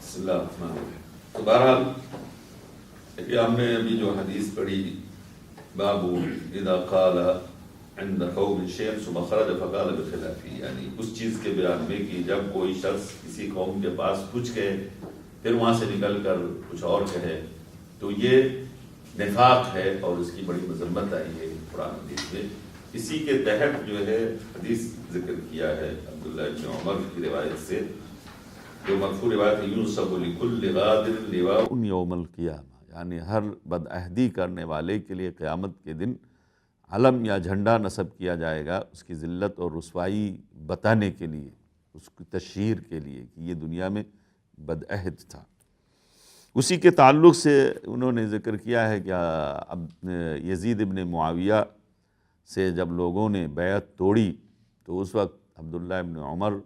بسم اللہ الرحمن الرحیم۔ تو بہرحال کہ ہم نے ابھی جو حدیث پڑھی، باب اذا قال عند قوم شیئا ثم خرج فقال بخلافه، یعنی اس چیز کے بیان میں کہ جب کوئی شخص کسی قوم کے پاس کچھ کہے پھر وہاں سے نکل کر کچھ اور کہے تو یہ نفاق ہے اور اس کی بڑی مذمت آئی ہے قرآن حدیث میں۔ اسی کے تحت جو ہے حدیث ذکر کیا ہے عبداللہ ابن عمر کی روایت سے، جو مرفوع روایت ہے، یونسب لکل غادر لواء یوم القیامہ، یعنی ہر بدعہدی کرنے والے کے لیے قیامت کے دن علم یا جھنڈا نصب کیا جائے گا، اس کی ذلت اور رسوائی بتانے کے لیے، اس کی تشہیر کے لیے کہ یہ دنیا میں بدعہد تھا۔ اسی کے تعلق سے انہوں نے ذکر کیا ہے کہ اب یزید ابن معاویہ سے جب لوگوں نے بیعت توڑی تو اس وقت عبداللہ ابن عمر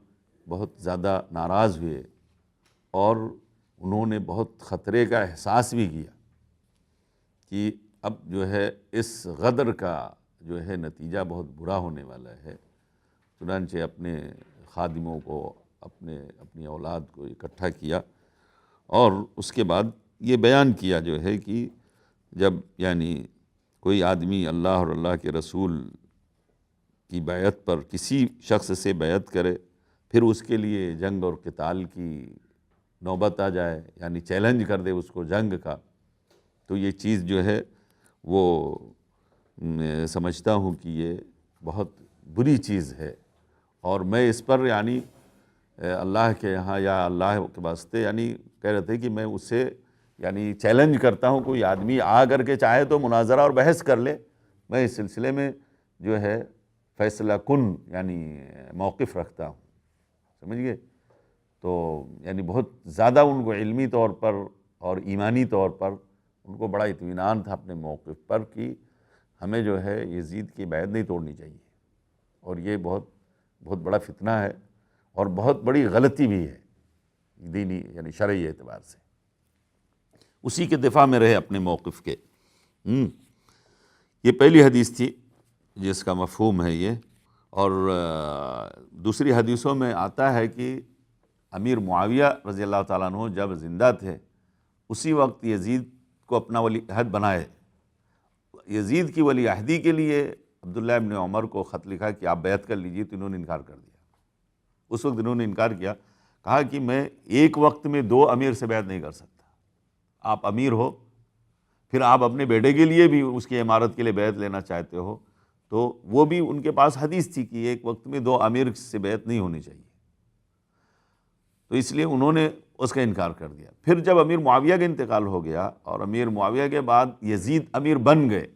بہت زیادہ ناراض ہوئے اور انہوں نے بہت خطرے کا احساس بھی کیا کہ اب جو ہے اس غدر کا جو ہے نتیجہ بہت برا ہونے والا ہے۔ چنانچہ اپنے خادموں کو، اپنی اولاد کو اکٹھا کیا اور اس کے بعد یہ بیان کیا جو ہے کہ جب یعنی کوئی آدمی اللہ اور اللہ کے رسول کی بیعت پر کسی شخص سے بیعت کرے پھر اس کے لیے جنگ اور قتال کی نوبت آ جائے، یعنی چیلنج کر دے اس کو جنگ کا، تو یہ چیز جو ہے وہ میں سمجھتا ہوں کہ یہ بہت بری چیز ہے، اور میں اس پر یعنی اللہ کے یہاں یا اللہ کے واسطے یعنی کہہ رہے تھے کہ میں اس سے یعنی چیلنج کرتا ہوں، کوئی آدمی آ کر کے چاہے تو مناظرہ اور بحث کر لے، میں اس سلسلے میں جو ہے فیصلہ کن یعنی موقف رکھتا ہوں، سمجھ گئے؟ تو یعنی بہت زیادہ ان کو علمی طور پر اور ایمانی طور پر ان کو بڑا اطمینان تھا اپنے موقف پر کہ ہمیں جو ہے یزید کی بیعت نہیں توڑنی چاہیے، اور یہ بہت بڑا فتنہ ہے اور بہت بڑی غلطی بھی ہے دینی یعنی شرعی اعتبار سے۔ اسی کے دفاع میں رہے اپنے موقف کے۔ یہ پہلی حدیث تھی جس کا مفہوم ہے یہ، اور دوسری حدیثوں میں آتا ہے کہ امیر معاویہ رضی اللہ تعالیٰ عنہ جب زندہ تھے اسی وقت یزید کو اپنا ولی عہد بنائے۔ یزید کی ولی عہدی کے لیے عبداللہ ابن عمر کو خط لکھا کہ آپ بیعت کر لیجئے، تو انہوں نے انکار کر دیا۔ اس وقت انہوں نے انکار کیا، کہا کہ میں ایک وقت میں دو امیر سے بیعت نہیں کر سکتا، آپ امیر ہو پھر آپ اپنے بیٹے کے لیے بھی اس کی امارت کے لیے بیعت لینا چاہتے ہو، تو وہ بھی ان کے پاس حدیث تھی کہ ایک وقت میں دو امیر سے بیعت نہیں ہونی چاہیے، تو اس لیے انہوں نے اس کا انکار کر دیا۔ پھر جب امیر معاویہ کا انتقال ہو گیا اور امیر معاویہ کے بعد یزید امیر بن گئے،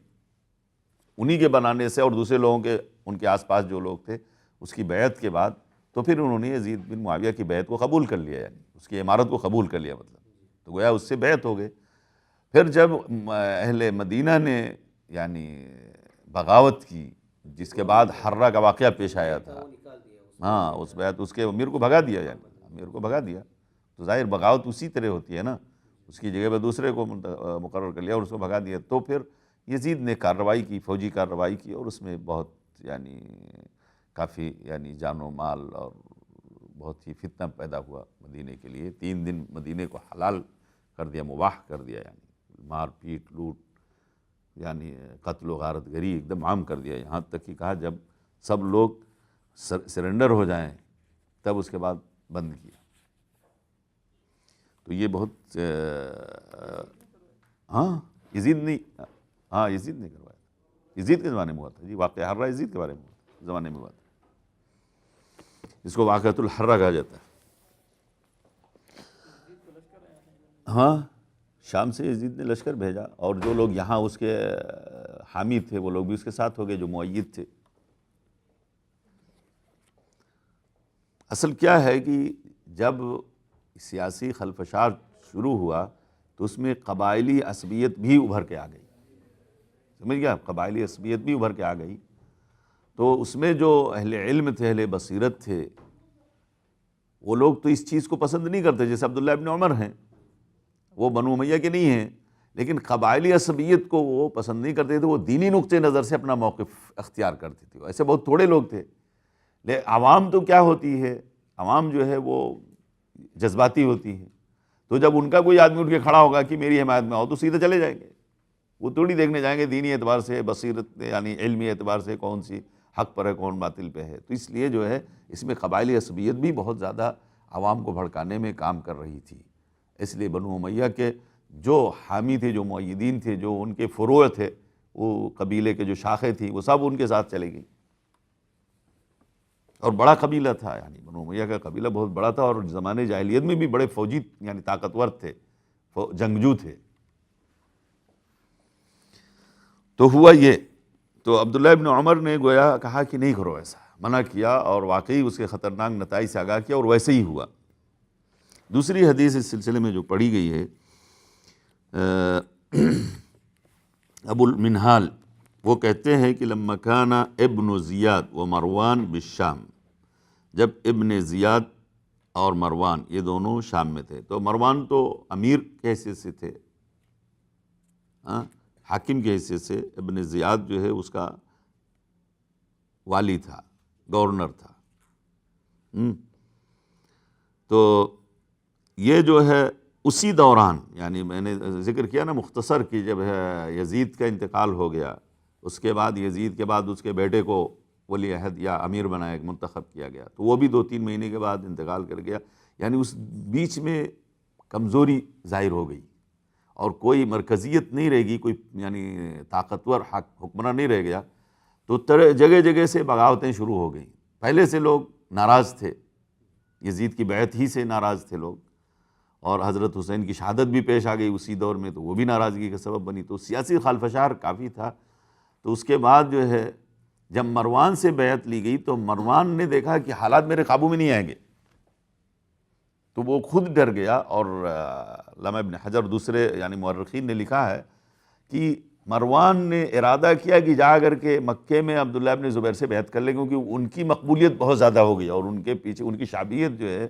انہی کے بنانے سے اور دوسرے لوگوں کے ان کے آس پاس جو لوگ تھے اس کی بیعت کے بعد، تو پھر انہوں نے یزید بن معاویہ کی بیعت کو قبول کر لیا، یعنی اس کی امارت کو قبول کر لیا، مطلب تو گویا اس سے بیعت ہو گئے۔ پھر جب اہل مدینہ نے یعنی بغاوت کی، جس کے بعد حرہ کا واقعہ پیش آیا تھا، ہاں اس بیعت اس کے امیر کو بھگا دیا، یعنی امیر کو بھگا دیا، تو ظاہر بغاوت اسی طرح ہوتی ہے نا، اس کی جگہ پہ دوسرے کو مقرر کر لیا اور اس کو بھگا دیا، تو پھر یزید نے کارروائی کی، فوجی کارروائی کی، اور اس میں بہت یعنی کافی یعنی جان و مال اور بہت ہی فتنہ پیدا ہوا مدینے کے لیے۔ 3 دن مدینے کو حلال کر دیا، مباح کر دیا، یعنی مار پیٹ لوٹ یعنی قتل و غارت گری ایک دم عام کر دیا، یہاں تک کہ کہا جب سب لوگ سرنڈر ہو جائیں تب اس کے بعد بند کیا۔ تو یہ بہت یزید نے کروایا، یزید کے زمانے میں ہوا تھا جی، واقعہ حرہ یزید کے بارے میں زمانے میں ہوا تھا، اس کو واقعۃ الحرہ کہا جاتا ہے۔ ہاں شام سے یزید نے لشکر بھیجا، اور جو لوگ یہاں اس کے حامی تھے وہ لوگ بھی اس کے ساتھ ہو گئے جو مؤید تھے۔ اصل کیا ہے کہ جب سیاسی خلفشار شروع ہوا تو اس میں قبائلی عصبیت بھی ابھر کے آ گئی، سمجھ گیا؟ قبائلی عصبیت بھی ابھر کے آ گئی، تو اس میں جو اہل علم تھے، اہل بصیرت تھے، وہ لوگ تو اس چیز کو پسند نہیں کرتے، جیسے عبداللہ ابن عمر ہیں، وہ بنو امیہ کے نہیں ہیں، لیکن قبائلی عصبیت کو وہ پسند نہیں کرتے تھے، وہ دینی نقطۂ نظر سے اپنا موقف اختیار کرتے تھے، ایسے بہت تھوڑے لوگ تھے۔ عوام تو کیا ہوتی ہے، عوام جو ہے وہ جذباتی ہوتی ہے، تو جب ان کا کوئی آدمی اٹھ کے کھڑا ہوگا کہ میری حمایت میں آؤ تو سیدھے چلے جائیں گے، وہ تھوڑی دیکھنے جائیں گے دینی اعتبار سے، بصیرت یعنی علمی اعتبار سے کون سی حق پر ہے کون باطل پہ ہے۔ تو اس لیے جو ہے اس میں قبائلی عصبیت بھی بہت زیادہ عوام کو بھڑکانے میں کام کر رہی تھی، اس لیے بنو امیہ کے جو حامی تھے، جو مؤیدین تھے، جو ان کے فروع تھے، وہ قبیلے کے جو شاخیں تھیں وہ سب ان کے ساتھ چلے گئی، اور بڑا قبیلہ تھا، یعنی بنو امیہ کا قبیلہ بہت بڑا تھا، اور زمانے جاہلیت میں بھی بڑے فوجی یعنی طاقتور تھے، جنگجو تھے۔ تو ہوا یہ، تو عبداللہ ابن عمر نے گویا کہا کہ نہیں کرو ایسا، منع کیا، اور واقعی اس کے خطرناک نتائج سے آگاہ کیا، اور ویسے ہی ہوا۔ دوسری حدیث اس سلسلے میں جو پڑھی گئی ہے ابو المنہال وہ کہتے ہیں کہ لما کان ابن زیاد و مروان بالشام، جب ابن زیاد اور مروان یہ دونوں شام میں تھے، تو مروان تو امیر کی حیثیت سے تھے، حاکم کی حیثیت سے، ابن زیاد جو ہے اس کا والی تھا، گورنر تھا۔ تو یہ جو ہے اسی دوران، یعنی میں نے ذکر کیا نا مختصر کہ جب یزید کا انتقال ہو گیا، اس کے بعد یزید کے بعد اس کے بیٹے کو ولی عہد یا امیر بنایا، منتخب کیا گیا، تو وہ بھی 2-3 مہینے کے بعد انتقال کر گیا، یعنی اس بیچ میں کمزوری ظاہر ہو گئی، اور کوئی مرکزیت نہیں رہے گی، کوئی یعنی طاقتور حکمراں نہیں رہ گیا، تو جگہ جگہ سے بغاوتیں شروع ہو گئیں۔ پہلے سے لوگ ناراض تھے، یزید کی بیعت ہی سے ناراض تھے لوگ، اور حضرت حسین کی شہادت بھی پیش آ گئی اسی دور میں، تو وہ بھی ناراضگی کا سبب بنی، تو سیاسی خلفشار کافی تھا۔ تو اس کے بعد جو ہے جب مروان سے بیعت لی گئی تو مروان نے دیکھا کہ حالات میرے قابو میں نہیں آئیں گے، تو وہ خود ڈر گیا، اور علامہ ابن حجر دوسرے یعنی مورخین نے لکھا ہے کہ مروان نے ارادہ کیا کہ جا کر کے مکے میں عبداللہ ابن زبیر سے بیعت کر لیں، کیونکہ ان کی مقبولیت بہت زیادہ ہو گئی، اور ان کے پیچھے ان کی شعبیت جو ہے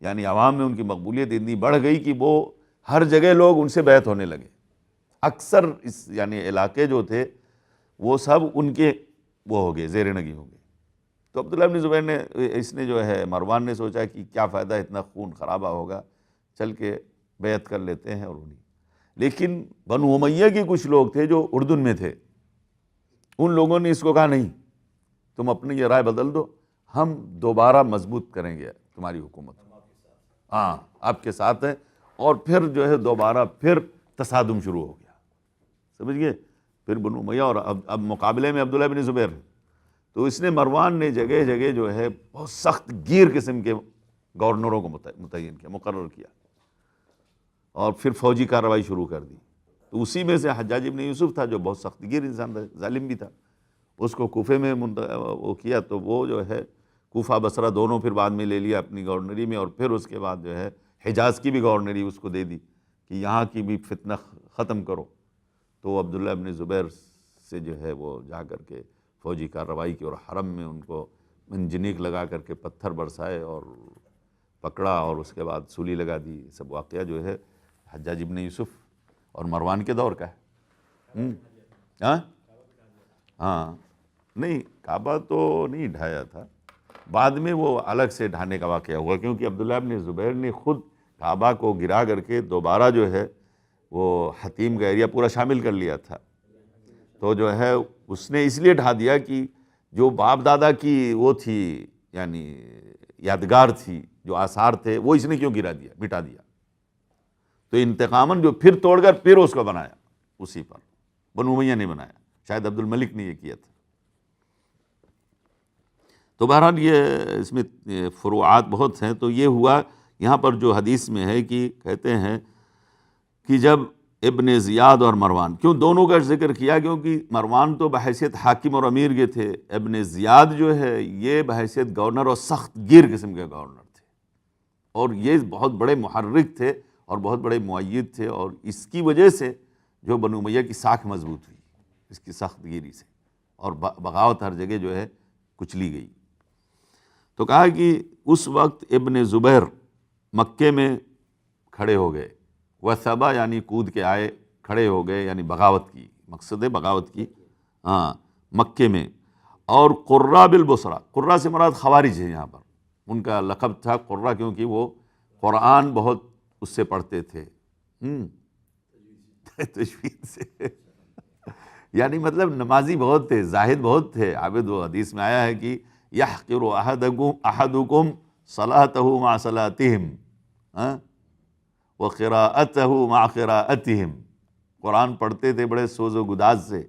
یعنی عوام میں ان کی مقبولیت اتنی بڑھ گئی کہ وہ ہر جگہ لوگ ان سے بیعت ہونے لگے، اکثر اس یعنی علاقے جو تھے وہ سب ان کے وہ ہو گئے، زیر نگی ہو گئے۔ تو عبداللہ ابن زبیر نے اس نے جو ہے مروان نے سوچا کہ کیا فائدہ اتنا خون خرابہ ہوگا، چل کے بیعت کر لیتے ہیں، اور انہیں لیکن بنو امیہ کے کچھ لوگ تھے جو اردن میں تھے، ان لوگوں نے اس کو کہا نہیں، تم اپنی یہ رائے بدل دو، ہم دوبارہ مضبوط کریں گے تمہاری حکومت، ہاں آپ کے ساتھ ہیں، اور پھر جو ہے دوبارہ پھر تصادم شروع ہو گیا، سمجھ گئے، پھر بنو امیہ اور اب مقابلے میں عبداللہ بن زبیر، تو اس نے مروان نے جگہ جگہ جو ہے بہت سخت گیر قسم کے گورنروں کو متعین کیا، مقرر کیا، اور پھر فوجی کارروائی شروع کر دی۔ تو اسی میں سے حجاج ابن یوسف تھا جو بہت سخت گیر انسان تھا، ظالم بھی تھا، اس کو کوفے میں وہ کیا، تو وہ جو ہے کوفہ بصرہ دونوں پھر بعد میں لے لیا اپنی گورنری میں، اور پھر اس کے بعد جو ہے حجاز کی بھی گورنری اس کو دے دی کہ یہاں کی بھی فتنہ ختم کرو۔ تو عبداللہ ابن زبیر سے جو ہے وہ جا کر کے فوجی کارروائی کی، اور حرم میں ان کو منجنیق لگا کر کے پتھر برسائے اور پکڑا، اور اس کے بعد سولی لگا دی۔ سب واقعہ جو ہے حجاج ابن یوسف اور مروان کے دور کا ہے۔ ہاں نہیں، کعبہ تو نہیں ڈھایا تھا، بعد میں وہ الگ سے ڈھانے کا واقعہ ہوا، کیونکہ عبداللہ ابن زبیر نے خود کعبہ کو گرا کر کے دوبارہ جو ہے وہ حتیم کا ایریا پورا شامل کر لیا تھا، تو جو ہے اس نے اس لیے ڈھا دیا کہ جو باپ دادا کی وہ تھی یعنی یادگار تھی، جو آثار تھے، وہ اس نے کیوں گرا دیا، مٹا دیا، تو انتقاماً جو پھر توڑ کر پھر اس کو بنایا، اسی پر بنو امیہ نے بنایا، شاید عبد الملک نے یہ کیا تھا۔ تو بہرحال یہ اس میں فروعات بہت ہیں۔ تو یہ ہوا یہاں پر جو حدیث میں ہے کہ کہتے ہیں کہ جب ابن زیاد اور مروان، کیوں دونوں کا ذکر کیا، کیونکہ مروان تو بحیثیت حاکم اور امیر کے تھے، ابن زیاد جو ہے یہ بحیثیت گورنر اور سخت گیر قسم کے گورنر تھے، اور یہ بہت بڑے محرک تھے اور بہت بڑے مؤید تھے، اور اس کی وجہ سے جو بنو امیہ کی ساکھ مضبوط ہوئی اس کی سخت گیری سے، اور بغاوت ہر جگہ جو ہے کچلی گئی۔ تو کہا کہ اس وقت ابن زبیر مکے میں کھڑے ہو گئے، وثبا یعنی کود کے آئے، کھڑے ہو گئے یعنی بغاوت کی، مقصد ہے بغاوت کی، مکے میں، اور قرہ بالبصرہ، قرہ سے مراد خوارج ہے یہاں پر، ان کا لقب تھا قرہ، کیونکہ وہ قرآن بہت اس سے پڑھتے تھے، تجوید سے یعنی مطلب نمازی بہت تھے، زاہد بہت تھے، عابد. و حدیث میں آیا ہے کہ یحقر احدکم صلاتہ مع صلاتہم وقراءتہ مع قراءتہم. قرآن پڑھتے تھے بڑے سوز و گداز سے،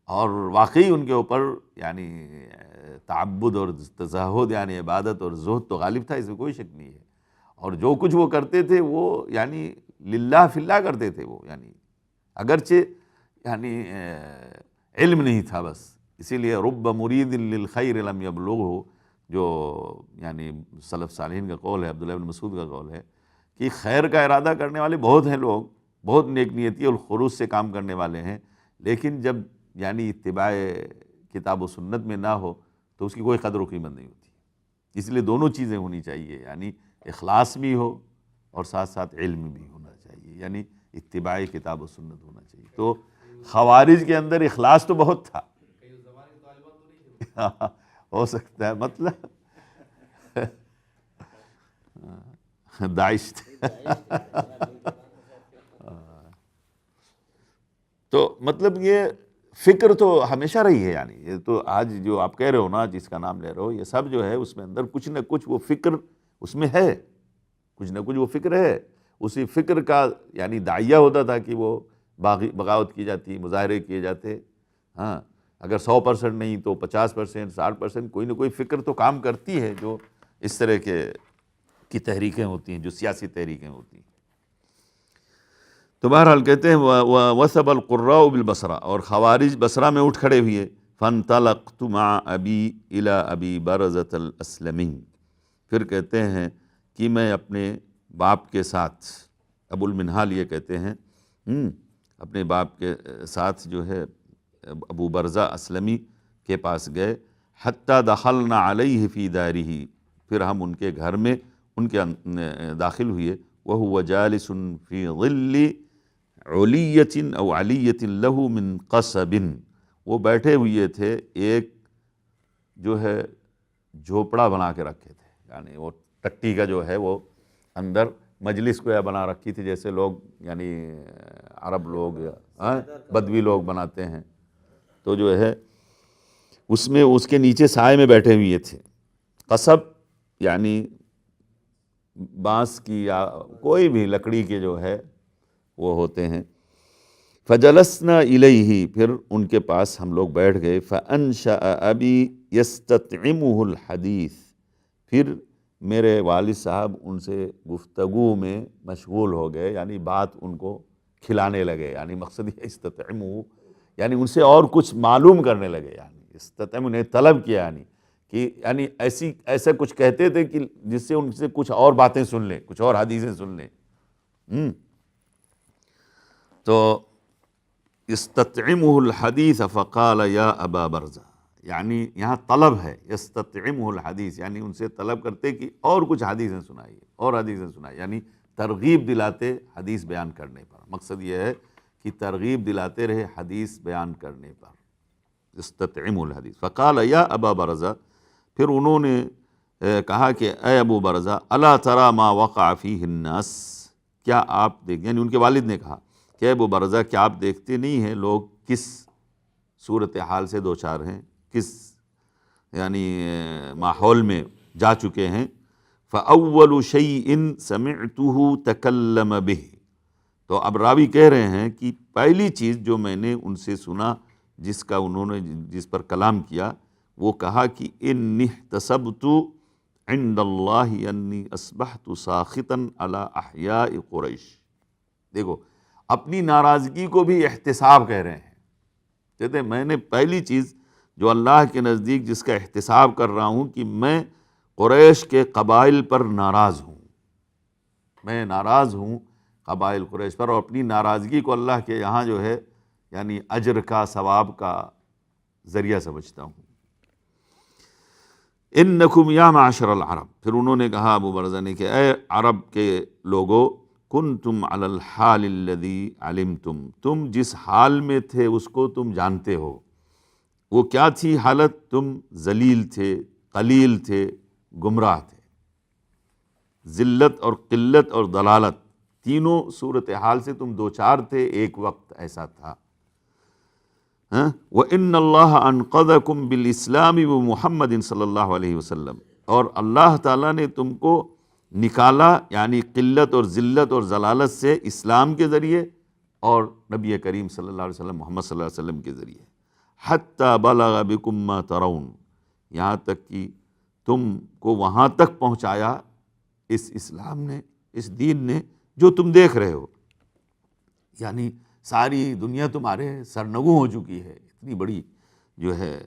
اور واقعی ان کے اوپر یعنی تعبد اور تزہد یعنی عبادت اور زہد تو غالب تھا، اس میں کوئی شک نہیں ہے. اور جو کچھ وہ کرتے تھے وہ یعنی للہ فی اللہ کرتے تھے، وہ یعنی اگرچہ یعنی علم نہیں تھا بس. اسی لیے رب مرید للخیر لم یبلغہ، جو یعنی سلف صالحین کا قول ہے، عبداللہ بن مسعود کا قول ہے کہ خیر کا ارادہ کرنے والے بہت ہیں لوگ، بہت نیک نیتی اور خلوص سے کام کرنے والے ہیں، لیکن جب یعنی اتباع کتاب و سنت میں نہ ہو تو اس کی کوئی قدر و قیمت نہیں ہوتی. اس لیے دونوں چیزیں ہونی چاہیے، یعنی اخلاص بھی ہو اور ساتھ ساتھ علم بھی ہونا چاہیے، یعنی اتباع کتاب و سنت ہونا چاہیے. تو خوارج کے اندر اخلاص تو بہت تھا، ہو سکتا ہے مطلب داعش تو مطلب یہ فکر تو ہمیشہ رہی ہے. یعنی یہ تو آج جو آپ کہہ رہے ہو نا، جس کا نام لے رہے ہو، یہ سب جو ہے اس میں اندر کچھ نہ کچھ وہ فکر اس میں ہے، کچھ نہ کچھ وہ فکر ہے. اسی فکر کا یعنی داعیہ ہوتا تھا کہ وہ بغاوت کی جاتی، مظاہرے کیے جاتے. ہاں اگر 100% نہیں تو 50%، 60% کوئی نہ کوئی فکر تو کام کرتی ہے، جو اس طرح کی تحریکیں ہوتی ہیں، جو سیاسی تحریکیں ہوتی ہیں. تو بہرحال کہتے ہیں وَوَثَبَ الْقُرَّاءُ بِالْبَصْرَةِ، اور خوارج بصرہ میں اٹھ کھڑے ہوئے. فَانْطَلَقْتُ مَعَ أَبِي إِلَىٰ أَبِي بَرْزَةَ الْأَسْلَمِيِّ، پھر کہتے ہیں کہ میں اپنے باپ کے ساتھ، ابو المنہال یہ کہتے ہیں اپنے باپ کے ساتھ جو ہے ابو برزہ اسلمی کے پاس گئے. حتیٰ دخلنا علیہ فی دارہ، پھر ہم ان کے گھر میں ان کے داخل ہوئے. وہو جالس فی ظل علیۃ او علیۃ لہ من قصب، وہ بیٹھے ہوئے تھے ایک جو ہے جھوپڑا بنا کے رکھے تھے، یعنی وہ ٹٹی کا جو ہے وہ اندر مجلس کو یا بنا رکھی تھی، جیسے لوگ یعنی عرب لوگ یا بدوی لوگ بناتے ہیں. تو جو ہے اس میں اس کے نیچے سائے میں بیٹھے ہوئے تھے. قصب یعنی بانس کی یا کوئی بھی لکڑی کے جو ہے وہ ہوتے ہیں. فجلسنا الیہ، پھر ان کے پاس ہم لوگ بیٹھ گئے. فانشأ ابی یستطعمہ الحدیث، پھر میرے والد صاحب ان سے گفتگو میں مشغول ہو گئے، یعنی بات ان کو کھلانے لگے. یعنی مقصد یہ استطعمہ یعنی ان سے اور کچھ معلوم کرنے لگے. یعنی استطعمہ نے طلب کیا، یعنی کہ یعنی ایسا کچھ کہتے تھے کہ جس سے ان سے کچھ اور باتیں سن لیں، کچھ اور حدیثیں سن لیں. تو استطعمہ الحدیث فقال یا ابا برزہ، یعنی یہاں طلب ہے، یستطعمہ الحدیث یعنی ان سے طلب کرتے کہ اور کچھ حدیثیں سنائیے، اور حدیثیں سنائیے، یعنی ترغیب دلاتے حدیث بیان کرنے پر. مقصد یہ ہے کہ ترغیب دلاتے رہے حدیث بیان کرنے پر. استطعمہ الحدیث. فقال یا ابا برزہ، پھر انہوں نے کہا کہ اے ابو برزہ، الا تری ما وقع فیہ الناس، کیا آپ دیکھ، یعنی ان کے والد نے کہا کہ اے ابو برزہ کیا آپ دیکھتے نہیں ہیں لوگ کس صورتحال سے دوچار ہیں، کس یعنی ماحول میں جا چکے ہیں. فاول شیء سمعتہ تکلم بہ، تو اب راوی کہہ رہے ہیں کہ پہلی چیز جو میں نے ان سے سنا، جس کا انہوں نے جس پر کلام کیا، وہ کہا کہ انی احتسبت عند اللہ انی اصبحت ساخطا علی احیاء قریش. دیکھو اپنی ناراضگی کو بھی احتساب کہہ رہے ہیں. کہتے ہیں میں نے پہلی چیز جو اللہ کے نزدیک جس کا احتساب کر رہا ہوں کہ میں قریش کے قبائل پر ناراض ہوں، میں ناراض ہوں قبائل قریش پر، اور اپنی ناراضگی کو اللہ کے یہاں جو ہے یعنی اجر کا ثواب کا ذریعہ سمجھتا ہوں. انکم یا معاشر العرب، پھر انہوں نے کہا ابو برزہ نے کہ اے عرب کے لوگو، کنتم علی الحال الذی علمتم، تم جس حال میں تھے اس کو تم جانتے ہو. وہ کیا تھی حالت؟ تم ذلیل تھے، قلیل تھے، گمراہ تھے. ذلت اور قلت اور ضلالت، تینوں صورتحال سے تم دوچار تھے، ایک وقت ایسا تھا۔ وَإِنَّ اللَّهَ أَنْقَذَكُمْ بِالْإِسْلَامِ وَمُحَمَّدٍ صلی اللہ علیہ وسلم، اور اللہ تعالیٰ نے تم کو نکالا یعنی قلت اور ذلت اور ضلالت سے اسلام کے ذریعے اور نبی کریم صلی اللہ علیہ وسلم محمد صلی اللہ علیہ وسلم کے ذریعے، حتی بلغ بکم ما ترون، یہاں تک کہ تم کو وہاں تک پہنچایا اس اسلام نے، اس دین نے جو تم دیکھ رہے ہو، یعنی ساری دنیا تمہارے سرنگوں ہو چکی ہے، اتنی بڑی جو ہے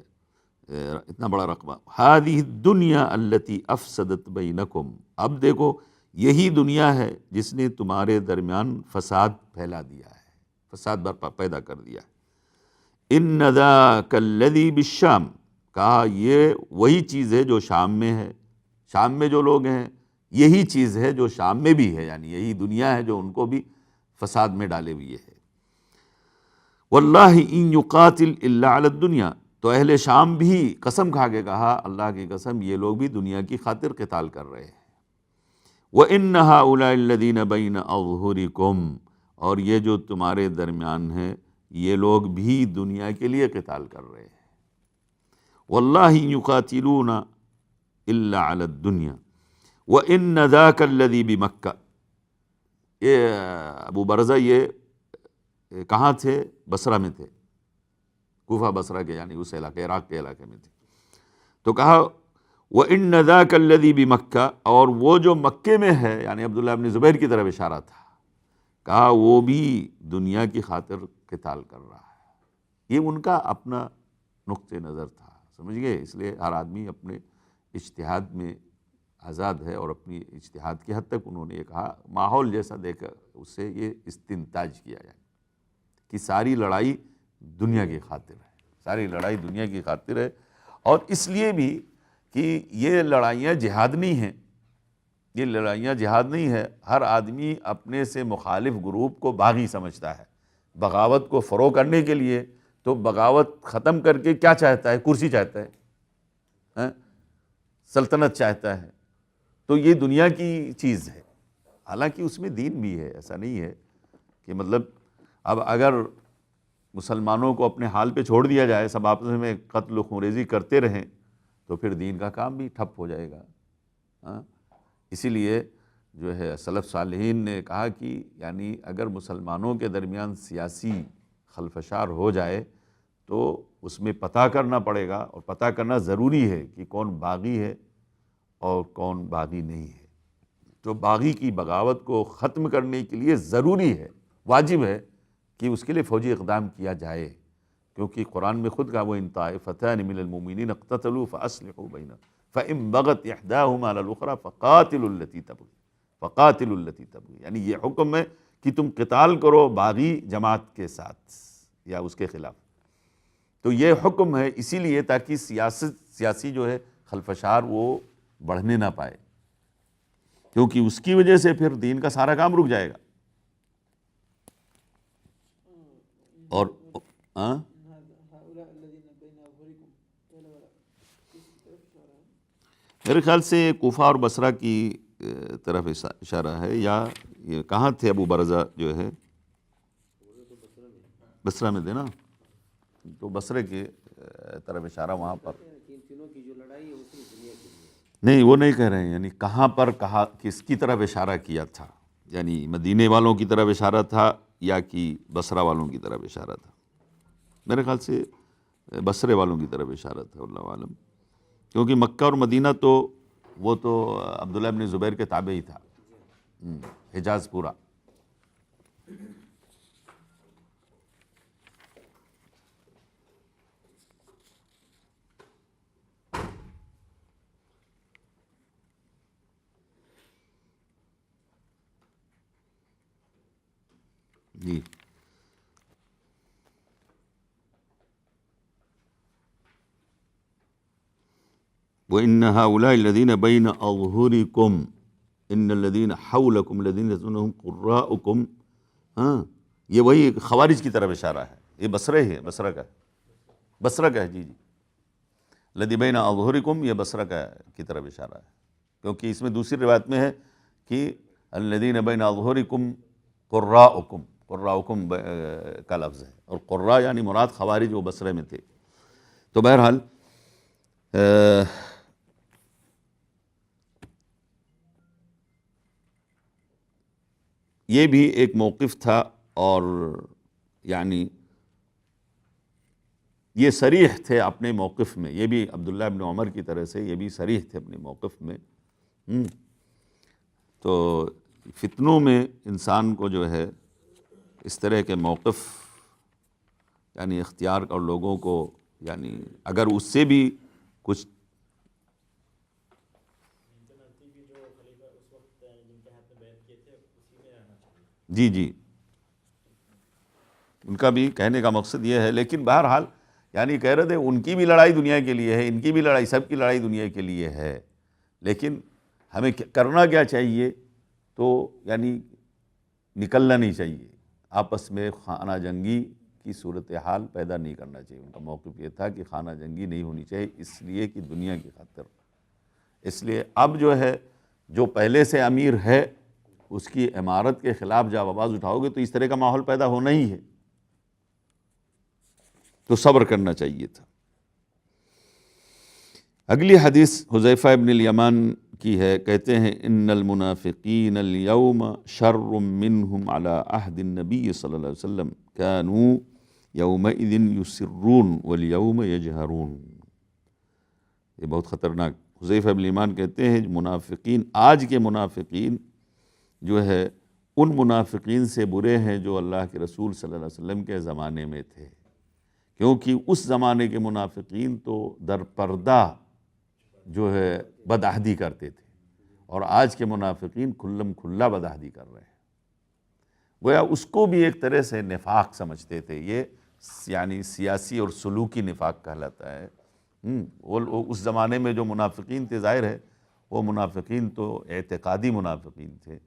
اتنا بڑا رقبہ۔ ہذہ الدنیا التی افسدت بینکم، اب دیکھو یہی دنیا ہے جس نے تمہارے درمیان فساد پھیلا دیا ہے، فساد برپا پیدا کر دیا ہے۔ ان ذاک الذی بالشام، کہا یہ وہی چیز ہے جو شام میں ہے، شام میں جو لوگ ہیں یہی چیز ہے جو شام میں بھی ہے، یعنی یہی دنیا ہے جو ان کو بھی فساد میں ڈالے ہوئے ہے۔ واللہ ان یقاتل الا علی الدنیا، تو اہل شام بھی قسم کھا کے کہا اللہ کی قسم یہ لوگ بھی دنیا کی خاطر قتال کر رہے ہیں۔ وَإِنَّ هَؤُلَاءِ الَّذِينَ بَيْنَ أَظْهُرِكُمْ، اور یہ جو تمہارے درمیان ہیں یہ لوگ بھی دنیا کے لیے قتال کر رہے ہیں۔ وَاللَّهِ يُقَاتِلُونَ إِلَّا عَلَى الدُّنْيَا وَإِنَّ ذَاكَ الَّذِي بِمَكَّةَ، یہ ابو برزہ یہ کہاں تھے؟ بصرہ میں تھے، کوفہ بصرہ کے یعنی اس علاقے عراق کے علاقے میں تھے۔ تو کہا وَإِنَّ ذَاكَ الَّذِي بِمَكَّةَ، اور وہ جو مکے میں ہے یعنی عبداللہ بن زبیر کی طرف اشارہ تھا، کہا وہ بھی دنیا کی خاطر قتال کر رہا ہے۔ یہ ان کا اپنا نقطہ نظر تھا، سمجھ گئے؟ اس لیے ہر آدمی اپنے اجتہاد میں آزاد ہے، اور اپنی اجتہاد کی حد تک انہوں نے یہ کہا، ماحول جیسا دیکھ اس سے یہ استنتاج کیا جائے کہ ساری لڑائی دنیا کی خاطر ہے، ساری لڑائی دنیا کی خاطر ہے، اور اس لیے بھی کہ یہ لڑائیاں جہاد نہیں ہیں، یہ لڑائیاں جہاد نہیں ہے۔ ہر آدمی اپنے سے مخالف گروپ کو باغی سمجھتا ہے، بغاوت کو فروغ کرنے کے لیے تو بغاوت ختم کر کے کیا چاہتا ہے؟ کرسی چاہتا ہے، سلطنت چاہتا ہے، تو یہ دنیا کی چیز ہے، حالانکہ اس میں دین بھی ہے۔ ایسا نہیں ہے کہ مطلب اب اگر مسلمانوں کو اپنے حال پہ چھوڑ دیا جائے، سب آپس میں قتل و خونریزی کرتے رہیں، تو پھر دین کا کام بھی ٹھپ ہو جائے گا۔ اسی لیے جو ہے سلف صالحین نے کہا کہ یعنی اگر مسلمانوں کے درمیان سیاسی خلفشار ہو جائے تو اس میں پتہ کرنا پڑے گا، اور پتہ کرنا ضروری ہے کہ کون باغی ہے اور کون باغی نہیں ہے۔ تو باغی کی بغاوت کو ختم کرنے کے لیے ضروری ہے، واجب ہے کہ اس کے لیے فوجی اقدام کیا جائے، کیونکہ قرآن میں خود کہا وَإِن طَائِفَتَانِ مِنَ الْمُؤْمِنِينَ اقْتَتَلُوا فَأَصْلِحُوا بَيْنَهُمْ فَإِن بَغَتْ إِحْدَاهُمَا عَلَى الْأُخْرَى فَقَاتِلُوا الَّتِي تَبْغِي، یعنی یہ حکم ہے کہ تم قتال کرو باغی جماعت کے ساتھ یا اس کے خلاف۔ تو یہ حکم ہے اسی لیے تاکہ سیاسی جو ہے خلفشار وہ بڑھنے نہ پائے، کیونکہ اس کی وجہ سے پھر دین کا سارا کام رک جائے گا۔ اور میرے خیال سے کوفہ اور بصرہ کی طرف اشارہ ہے، یا یہ کہاں تھے ابو برزہ جو ہے؟ بصرہ میں تھے نا، تو بصرے کی طرف اشارہ وہاں پر نہیں، وہ نہیں کہہ رہے ہیں، یعنی کہاں پر کہا، کس کی طرف اشارہ کیا تھا، یعنی مدینے والوں کی طرف اشارہ تھا یا کہ بصرہ والوں کی طرف اشارہ تھا؟ میرے خیال سے بصرے والوں کی طرف اشارہ تھا، اللہ عالم، کیونکہ مکہ اور مدینہ تو وہ تو عبداللہ بن زبیر کے تابع ہی تھا، حجاز پورا۔ جی وَإِنَّ هَؤُلَاءِ الَّذِينَ بَيْنَ أَظْهُرِكُمْ إِنَّ الَّذِينَ حَوْلَكُمْ الَّذِينَ يَظُنُّهُمْ قُرَّاؤُكُمْ، یہ وہی خوارج کی طرف اشارہ ہے، یہ بصرہ ہے، بصرہ کا ہے، بصرہ کا ہے، جی الَّذِي بَيْنَ أَظْهُرِكُمْ، یہ بصرہ کا کی طرف اشارہ ہے، کیونکہ اس میں دوسری روایت میں ہے کہ الذین بین اظہرکم قراؤکم، قراؤکم کا لفظ ہے، اور قراء یعنی مراد خوارج و بصرے میں تھے۔ تو بہرحال یہ بھی ایک موقف تھا، اور یعنی یہ صریح تھے اپنے موقف میں، یہ بھی عبداللہ ابن عمر کی طرح سے یہ بھی صریح تھے اپنے موقف میں۔ تو فتنوں میں انسان کو جو ہے اس طرح کے موقف یعنی اختیار، اور لوگوں کو یعنی اگر اس سے بھی کچھ جی ان کا بھی کہنے کا مقصد یہ ہے، لیکن بہرحال یعنی کہہ رہے تھے ان کی بھی لڑائی دنیا کے لیے ہے، ان کی بھی لڑائی، سب کی لڑائی دنیا کے لیے ہے، لیکن ہمیں کرنا کیا چاہیے؟ تو یعنی نکلنا نہیں چاہیے، آپس میں خانہ جنگی کی صورتحال پیدا نہیں کرنا چاہیے۔ ان کا موقف یہ تھا کہ خانہ جنگی نہیں ہونی چاہیے، اس لیے کہ دنیا کی خاطر۔ اس لیے اب جو ہے جو پہلے سے امیر ہے اس کی امارت کے خلاف جب آواز اٹھاؤ گے تو اس طرح کا ماحول پیدا ہونا ہی ہے، تو صبر کرنا چاہیے تھا۔ اگلی حدیث حذیفہ ابن الیمان کی ہے، کہتے ہیں ان المنافقین اليوم شر منهم على عہد النبی صلی اللہ علیہ وسلم كانوا یومئذ یسرون والیوم یجہرون۔ یہ بہت خطرناک، حذیفہ ابن الیمان کہتے ہیں منافقین، آج کے منافقین جو ہے ان منافقین سے برے ہیں جو اللہ کے رسول صلی اللہ علیہ وسلم کے زمانے میں تھے، کیونکہ اس زمانے کے منافقین تو در پردہ جو ہے بدعہدی کرتے تھے، اور آج کے منافقین کھلم کھلا بدعہدی کر رہے ہیں۔ گویا اس کو بھی ایک طرح سے نفاق سمجھتے تھے، یہ یعنی سیاسی اور سلوکی نفاق کہلاتا ہے۔ وہ اس زمانے میں جو منافقین تھے، ظاہر ہے وہ منافقین تو اعتقادی منافقین تھے،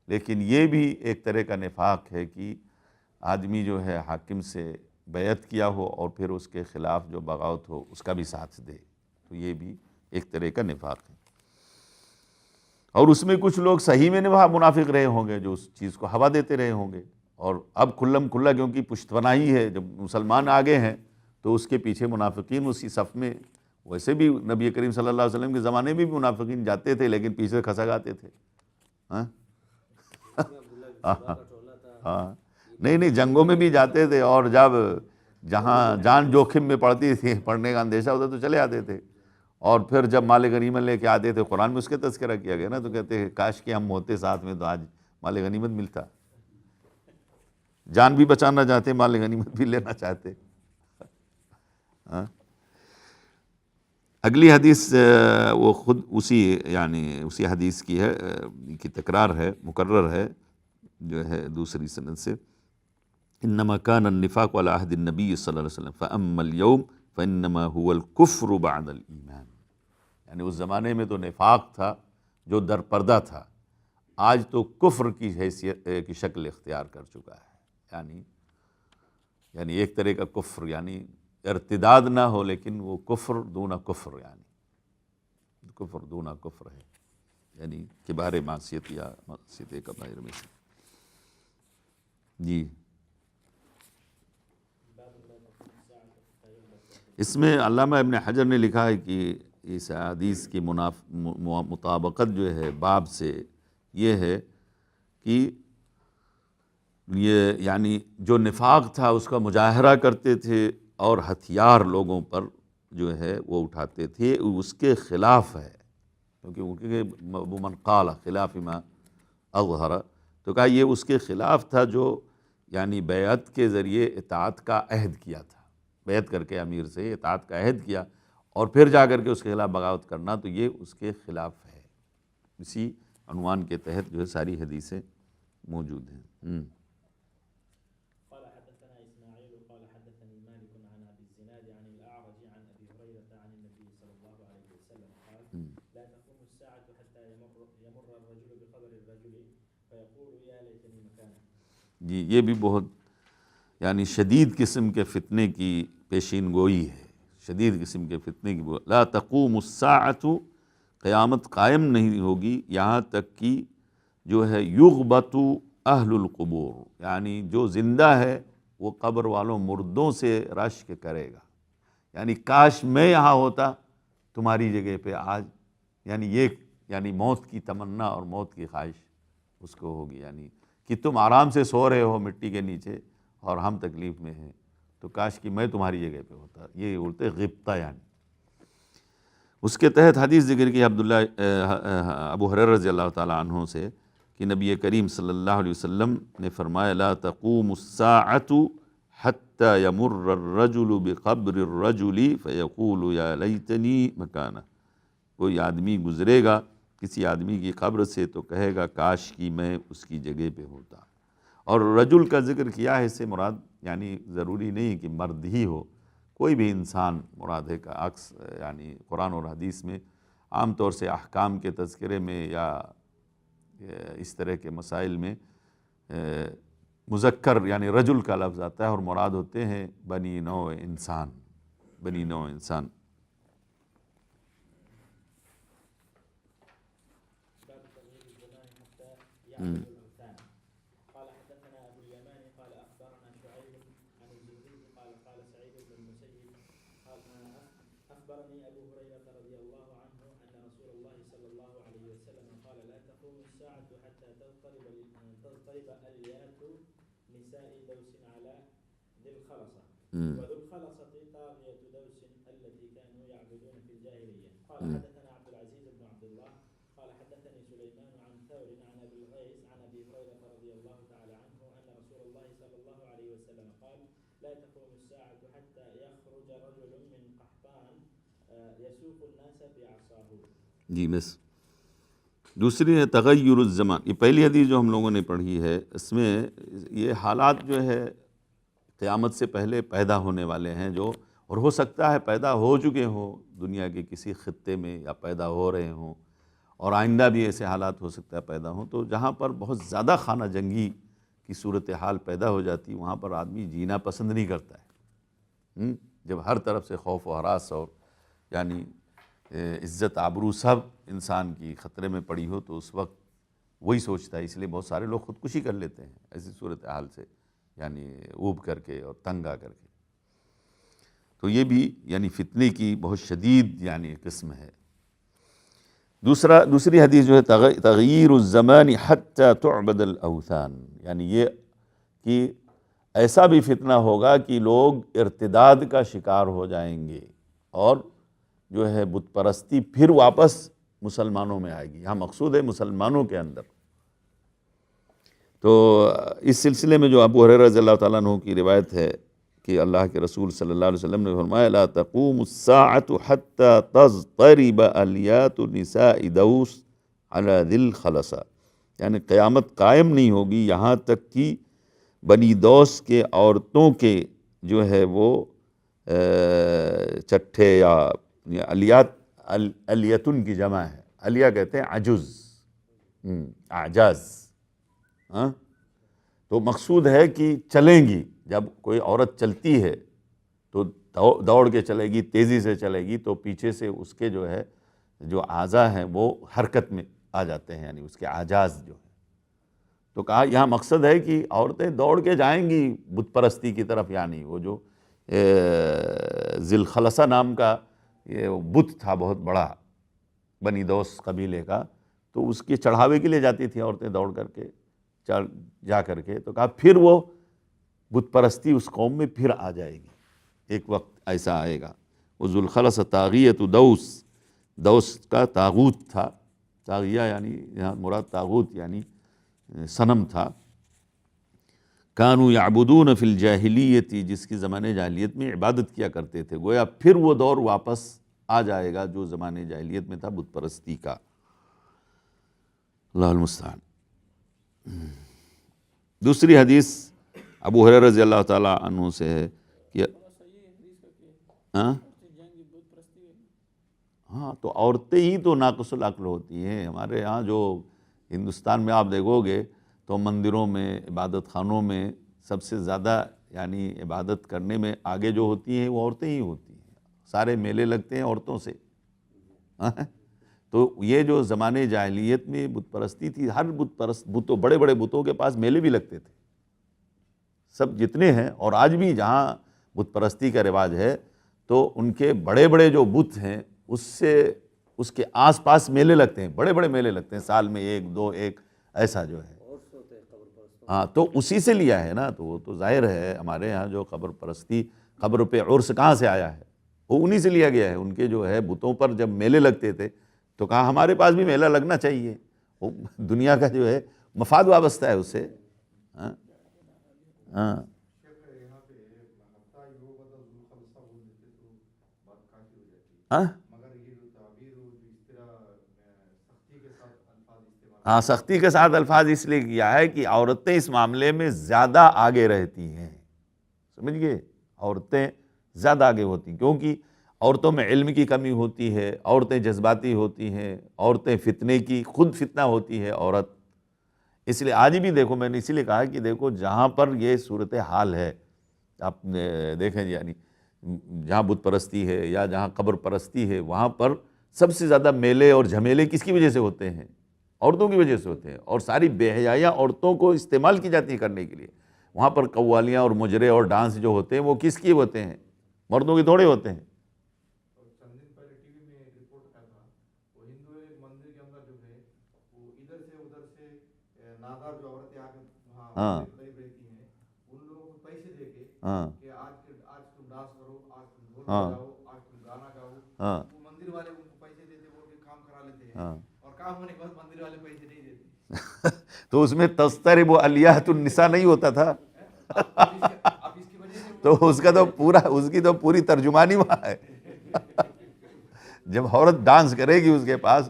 لیکن یہ بھی ایک طرح کا نفاق ہے کہ آدمی جو ہے حاکم سے بیعت کیا ہو اور پھر اس کے خلاف جو بغاوت ہو اس کا بھی ساتھ دے، تو یہ بھی ایک طرح کا نفاق ہے۔ اور اس میں کچھ لوگ صحیح میں منافق رہے ہوں گے جو اس چیز کو ہوا دیتے رہے ہوں گے، اور اب کھلم کھلا کیونکہ پشت پناہی ہے، جب مسلمان آگے ہیں تو اس کے پیچھے منافقین اسی صف میں، ویسے بھی نبی کریم صلی اللہ علیہ وسلم کے زمانے میں بھی منافقین جاتے تھے لیکن پیچھے کھسک آتے تھے۔ ہاں نہیں جنگوں میں بھی جاتے تھے، اور جب جہاں جان جوخم میں پڑتی تھی، پڑھنے کا اندیشہ ہوتا تو چلے آتے تھے، اور پھر جب مال غنیمت لے کے آتے تھے، قرآن میں اس کا تذکرہ کیا گیا نا، تو کہتے ہیں کاش کہ ہم ہوتے ساتھ میں تو آج مال غنیمت ملتا، جان بھی بچانا چاہتے، مال غنیمت بھی لینا چاہتے۔ اگلی حدیث وہ خود اسی حدیث کی ہے، کی تکرار ہے، مکرر ہے، جو ہے دوسری سند سے، انما كان النفاق على عهد النبي صلی اللہ علیہ وسلم فاما اليوم فانما هو الكفر بعد الايمان۔ یعنی اس زمانے میں تو نفاق تھا جو در پردہ تھا، آج تو کفر کی حیثیت کی شکل اختیار کر چکا ہے، یعنی ایک طرح کا کفر، یعنی ارتداد نہ ہو لیکن وہ کفر دون کفر، یعنی کفر دون کفر ہے، یعنی کبار معصیت یا معصیت کبائر میں سے۔ جی اس میں علامہ ابن حجر نے لکھا ہے کہ اس حدیث کی مطابقت جو ہے باب سے یہ ہے کہ یہ یعنی جو نفاق تھا اس کا مظاہرہ کرتے تھے اور ہتھیار لوگوں پر جو ہے وہ اٹھاتے تھے، اس کے خلاف ہے، کیونکہ من قال خلاف ما اظہر، تو کہا یہ اس کے خلاف تھا جو یعنی بیعت کے ذریعے اطاعت کا عہد کیا تھا، بیعت کر کے امیر سے اطاعت کا عہد کیا اور پھر جا کر کے اس کے خلاف بغاوت کرنا، تو یہ اس کے خلاف ہے۔ اسی عنوان کے تحت جو ہے ساری حدیثیں موجود ہیں۔ قال حدثنا اسماعيل قال حدثني مالك عن ابي الزناد عن الاعرج عن ابي هريره عن النبي صلى الله عليه وسلم قال لا تقوم الساعه حتى يمر الرجل بقبر الرجل فيقول يا ليتني مكانه۔ جی یہ بھی بہت یعنی شدید قسم کے فتنے کی پیشین گوئی ہے، شدید قسم کے فتنے کی لا تقوم الساعۃ، قیامت قائم نہیں ہوگی یہاں تک کہ جو ہے یغبط اہل القبور، یعنی جو زندہ ہے وہ قبر والوں مردوں سے رشک کرے گا، یعنی کاش میں یہاں ہوتا تمہاری جگہ پہ آج، یعنی یہ یعنی موت کی تمنا اور موت کی خواہش اس کو ہوگی، یعنی کہ تم آرام سے سو رہے ہو مٹی کے نیچے اور ہم تکلیف میں ہیں، تو کاش کہ میں تمہاری جگہ پہ ہوتا، یہ بولتے غبطہ یعنی۔ اس کے تحت حدیث ذکر کی ابو ہریرہ رضی اللہ تعالیٰ عنہ سے کہ نبی کریم صلی اللہ علیہ وسلم نے فرمایا لا تقوم الساعة حتى يمر الرجل بقبر الرجل فيقول یا لیتنی مکانہ، کوئی آدمی گزرے گا کسی آدمی کی قبر سے تو کہے گا کاش کی میں اس کی جگہ پہ ہوتا۔ اور رجل کا ذکر کیا ہے، اس سے مراد یعنی ضروری نہیں کہ مرد ہی ہو، کوئی بھی انسان مراد ہے کا عکس، یعنی قرآن اور حدیث میں عام طور سے احکام کے تذکرے میں یا اس طرح کے مسائل میں مذکر یعنی رجل کا لفظ آتا ہے اور مراد ہوتے ہیں بنی نوع انسان، بنی نوع انسان۔ باب تغيير الزمان حتى يعبد الاوثان. قال حدثنا ابو اليمان قال اخبرنا شعيب عن الزهري قال قال سعيد بن المسيب قال اخبرني ابو هريره رضي الله عنه ان رسول الله صلى الله عليه وسلم قال لا تقوم الساعه حتى تضطرب اليات نساء دوس على ذي الخلصه وذو الخلصه طاغيه دوس التي كانوا يعبدون في الجاهليه. قال حدثنا عبد العزيز بن عبد الله قال حدثني سليمان عن ثور عن ابي الغيث عن ابي هريره رضي الله تعالى عنه ان رسول الله صلى الله عليه وسلم قال لا تقوم الساعه حتى يخرج رجل من قحطان يسوق الناس بعصاه. جی بس دوسری ہے تغیر الزمان، یہ پہلی حدیث جو ہم لوگوں نے پڑھی ہے اس میں یہ حالات جو ہے قیامت سے پہلے پیدا ہونے والے ہیں، جو اور ہو سکتا ہے پیدا ہو چکے ہوں دنیا کے کسی خطے میں یا پیدا ہو رہے ہوں، اور آئندہ بھی ایسے حالات ہو سکتا ہے پیدا ہوں، تو جہاں پر بہت زیادہ خانہ جنگی کی صورتحال پیدا ہو جاتی وہاں پر آدمی جینا پسند نہیں کرتا ہے۔ جب ہر طرف سے خوف و ہراس اور یعنی عزت آبرو سب انسان کی خطرے میں پڑی ہو تو اس وقت وہی سوچتا ہے، اس لیے بہت سارے لوگ خودکشی کر لیتے ہیں ایسی صورتحال سے، یعنی اوب کر کے اور تنگ آ کر کے۔ تو یہ بھی یعنی فتنے کی بہت شدید یعنی قسم ہے۔ دوسری حدیث جو ہے تغییر الزمان حتی تعبد الاوثان، یعنی یہ کہ ایسا بھی فتنہ ہوگا کہ لوگ ارتداد کا شکار ہو جائیں گے اور جو ہے بت پرستی پھر واپس مسلمانوں میں آئے گی، یہاں مقصود ہے مسلمانوں کے اندر۔ تو اس سلسلے میں جو ابو ہریرہ رضی اللہ تعالیٰ عنہ کی روایت ہے کہ اللہ کے رسول صلی اللہ علیہ وسلم نے فرمایا لا تقوم الساعة حتى تضطرب الیات نساء دوس على ذی الخلصہ، یعنی قیامت قائم نہیں ہوگی یہاں تک کہ بنی دوس کے عورتوں کے جو ہے وہ چٹھے یا الیات، الیتن کی جمع ہے، الیا کہتے ہیں عجز، اعجاز، تو مقصود ہے کہ چلیں گی، جب کوئی عورت چلتی ہے تو دوڑ کے چلے گی، تیزی سے چلے گی، تو پیچھے سے اس کے جو ہے جو اعضاء ہیں وہ حرکت میں آ جاتے ہیں، یعنی اس کے اعجاز جو ہے۔ تو کہا یہاں مقصد ہے کہ عورتیں دوڑ کے جائیں گی بت پرستی کی طرف، یعنی وہ جو ذی الخلصہ نام کا یہ بت تھا بہت بڑا بنی دوس قبیلے کا، تو اس کے چڑھاوے کے لیے جاتی تھیں عورتیں دوڑ کر کے جا کر کے، تو کہا پھر وہ بت پرستی اس قوم میں پھر آ جائے گی، ایک وقت ایسا آئے گا۔ وہ ذو الخلصہ طاغیۃ دوس، دوس کا طاغوت تھا، طاغیہ یعنی یہاں مراد طاغوت یعنی صنم تھا، کانوا یعبدون فی الجاہلیت، جس کی زمانے جاہلیت میں عبادت کیا کرتے تھے، گویا پھر وہ دور واپس آ جائے گا جو زمانے جاہلیت میں تھا بت پرستی کا۔ اللہ المستعان۔ دوسری حدیث ابو ہریرہ رضی اللہ تعالیٰ عنہ سے ہے کہ ہاں تو عورتیں ہی تو ناقص العقل ہوتی ہیں ہمارے ہاں، جو ہندوستان میں آپ دیکھو گے تو مندروں میں عبادت خانوں میں سب سے زیادہ یعنی عبادت کرنے میں آگے جو ہوتی ہیں وہ عورتیں ہی ہوتی ہیں، سارے میلے لگتے ہیں عورتوں سے، تو یہ جو زمانے جاہلیت میں بت پرستی تھی، ہر بتوں بڑے بڑے بتوں کے پاس میلے بھی لگتے تھے، سب جتنے ہیں، اور آج بھی جہاں بت پرستی کا رواج ہے تو ان کے بڑے بڑے جو بت ہیں اس کے آس پاس میلے لگتے ہیں، بڑے بڑے میلے لگتے ہیں، سال میں ایک دو ایک ایسا جو ہے۔ ہاں تو اسی سے لیا ہے نا، تو وہ تو ظاہر ہے ہمارے ہاں جو قبر پرستی، قبر پہ عرس کہاں سے آیا ہے؟ وہ انہی سے لیا گیا ہے۔ ان کے جو ہے بتوں پر جب میلے لگتے تھے تو کہا ہمارے پاس بھی میلہ لگنا چاہیے، وہ دنیا کا جو ہے مفاد وابستہ ہے اس سے۔ ہاں ہاں ہاں ہاں، سختی کے ساتھ الفاظ اس لیے کیا ہے کہ عورتیں اس معاملے میں زیادہ آگے رہتی ہیں، سمجھ گئے؟ عورتیں زیادہ آگے ہوتی ہیں کیونکہ عورتوں میں علم کی کمی ہوتی ہے، عورتیں جذباتی ہوتی ہیں، عورتیں فتنے کی خود فتنہ ہوتی ہے عورت۔ اس لیے آج بھی دیکھو، میں نے اسی لیے کہا کہ دیکھو جہاں پر یہ صورتحال ہے، آپ دیکھیں یعنی جہاں بت پرستی ہے یا جہاں قبر پرستی ہے، وہاں پر سب سے زیادہ میلے اور جھمیلے کس کی وجہ سے ہوتے ہیں؟ عورتوں کی وجہ سے ہوتے ہیں، اور ساری بے حیائیاں عورتوں کو استعمال کی جاتی ہیں کرنے کے لیے۔ وہاں پر قوالیاں اور مجرے اور ڈانس جو ہوتے ہیں وہ کس کی ہوتے ہیں؟ مردوں کے تھوڑے ہوتے ہیں۔ چند دن پہلے ٹی وی میں رپورٹ آیا تھا، وہ ہندو ایک مندر کے اندر جو ہے وہ ادھر سے نادار جو عورتیں آ کے وہاں قریب رہتی ہیں، ان لوگوں کو پیسے دے کے کہ آج تم ڈانس کرو، آج تم ڈھول بجاؤ، آج تم گانا گاؤ، وہ مندر والے ان کو پیسے دیتے، وہ کام کرا لیتے ہیں، اور کام ہونے کے بعد مندر والے پیسے نہیں دیتے۔ تو اس میں تسترب الیات النساء نہیں ہوتا تھا؟ اب اس کی وجہ سے تو اس کی تو پوری ترجمانی وہاں ہے۔ جب عورت ڈانس کرے گی اس کے پاس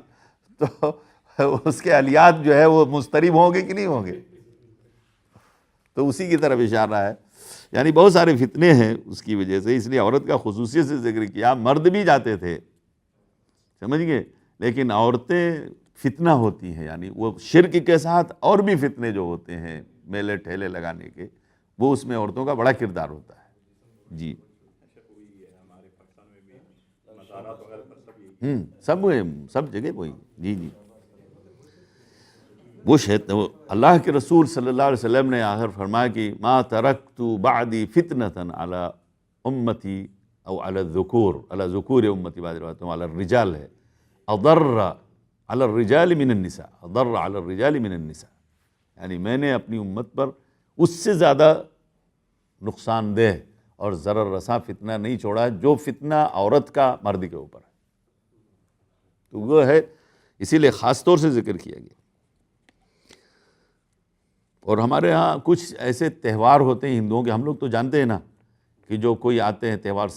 تو اس کے الیات جو ہے وہ مضطرب ہوں گے کہ نہیں ہوں گے؟ تو اسی کی طرف اشارہ ہے، یعنی بہت سارے فتنے ہیں اس کی وجہ سے، اس لیے عورت کا خصوصیت سے ذکر کیا۔ مرد بھی جاتے تھے، سمجھ گئے، لیکن عورتیں فتنہ ہوتی ہیں، یعنی وہ شرک کے ساتھ اور بھی فتنے جو ہوتے ہیں میلے ٹھیلے لگانے کے، وہ اس میں عورتوں کا بڑا کردار ہوتا ہے۔ جی سب جگہ وہی، جی جی، وہ اللہ کے رسول صلی اللہ علیہ وسلم نے آخر فرمایا کہ ما ترکت بعدی فتنة علی امتی او علی ذکور امتی، بعد روایتوں علی الرجال ہے، اضر علی الرجال من النساء، اضر علی الرجال من النساء، یعنی میں نے اپنی امت پر اس سے زیادہ نقصان دہ اور ضرر رساں فتنہ نہیں چھوڑا جو فتنہ عورت کا مرد کے اوپر ہے۔ تو وہ ہے، اسی لیے خاص طور سے ذکر کیا گیا۔ اور ہمارے ہاں کچھ ایسے تہوار ہوتے ہیں ہندوؤں کے، ہم لوگ تو جانتے ہیں نا کہ جو کوئی آتے ہیں تہوار،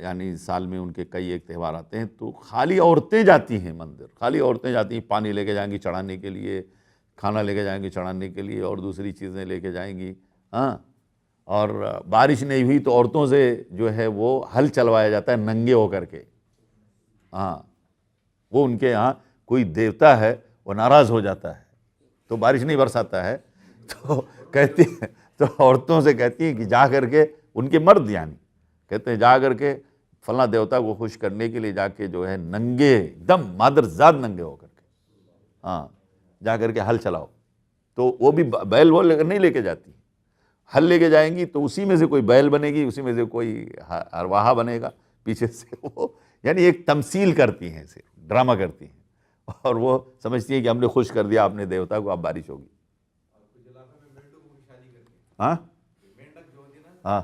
یعنی سال میں ان کے کئی ایک تہوار آتے ہیں، تو خالی عورتیں جاتی ہیں مندر، خالی عورتیں جاتی ہیں، پانی لے کے جائیں گی چڑھانے کے لیے، کھانا لے کے جائیں گی چڑھانے کے لیے، اور دوسری چیزیں لے کے جائیں گی۔ ہاں، اور بارش نہیں ہوئی تو عورتوں سے جو ہے وہ ہل چلوایا جاتا ہے ننگے ہو کر کے۔ ہاں، وہ ان کے ہاں کوئی دیوتا ہے وہ ناراض ہو جاتا ہے تو بارش نہیں برساتا ہے، تو کہتی ہیں، تو عورتوں سے کہتی ہیں کہ جا کر کے، ان کے مرد یعنی کہتے ہیں جا کر کے فلاں دیوتا کو خوش کرنے کے لیے جا کے جو ہے ننگے ایک دم مادر زاد ننگے ہو کر کے، ہاں، جا کر کے ہل چلاؤ۔ تو وہ بھی بیل وہ نہیں لے کے جاتی، ہل لے کے جائیں گی تو اسی میں سے کوئی بیل بنے گی، اسی میں سے کوئی ارواحہ بنے گا پیچھے سے، وہ یعنی ایک تمثیل کرتی ہیں، صرف ڈرامہ کرتی ہیں، اور وہ سمجھتی ہیں کہ ہم نے خوش کر دیا اپنے دیوتا کو، اب بارش ہوگی۔ ہاں ہاں،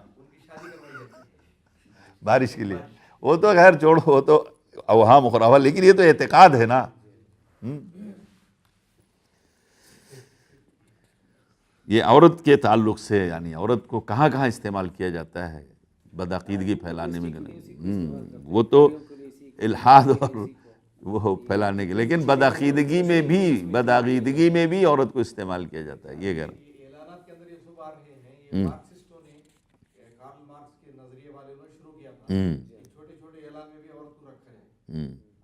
بارش کے لیے، وہ تو خیر چھوڑو، وہ تو اوہام خرافات، لیکن یہ تو اعتقاد ہے نا۔ یہ عورت کے تعلق سے، یعنی عورت کو کہاں کہاں استعمال کیا جاتا ہے بدعقیدگی پھیلانے میں، وہ تو الحاد اور وہ پھیلانے کے، لیکن بدعقیدگی میں بھی عورت کو استعمال کیا جاتا ہے، یہ غیر۔ اعلانات کے اندر یہ سب آ رہے ہیں، یہ مارکسسٹوں نے، کارل مارکس کے نظریے والے نے شروع کیا تھا، چھوٹے چھوٹے اعلان میں بھی عورت کو رکھا ہے۔